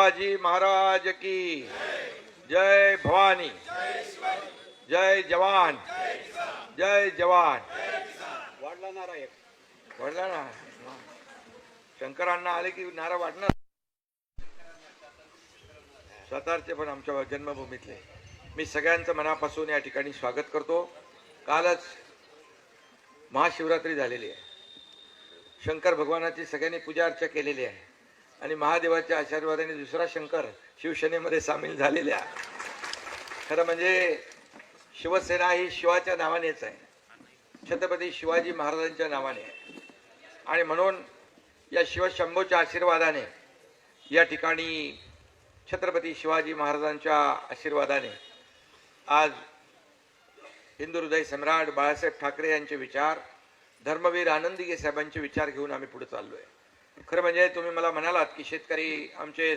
शिवाजी महाराज की जय भवानी, जय जवान, जय जवान. वाढला नारा एक, वाढला ना. शंकरांना आले की नारा वाढणार. सातारचे पण आमच्या जन्मभूमीतले मी सगळ्यांचं मनापासून या ठिकाणी स्वागत करतो. कालच महाशिवरात्री झालेली आहे. शंकर भगवानाची सगळ्यांनी पूजा अर्चा केलेली आहे आणि महादेवाच्या आशीर्वादाने दुसरा शंकर शिवसेनेमध्ये सामील झालेला आहे. खरं म्हणजे शिवसेना ही शिवाच्या नावानेच आहे, छत्रपती शिवाजी महाराजांच्या नावाने आहे. आणि म्हणून या शिवशंभूच्या आशीर्वादाने या ठिकाणी छत्रपती शिवाजी महाराजांच्या आशीर्वादाने आज हिंदू हृदय सम्राट बाळासाहेब ठाकरे यांचे विचार, धर्मवीर आनंदीगे साहेबांचे विचार घेऊन आम्ही पुढे चाललोय. खरं म्हणजे तुम्ही मला म्हणालात की शेतकरी आमचे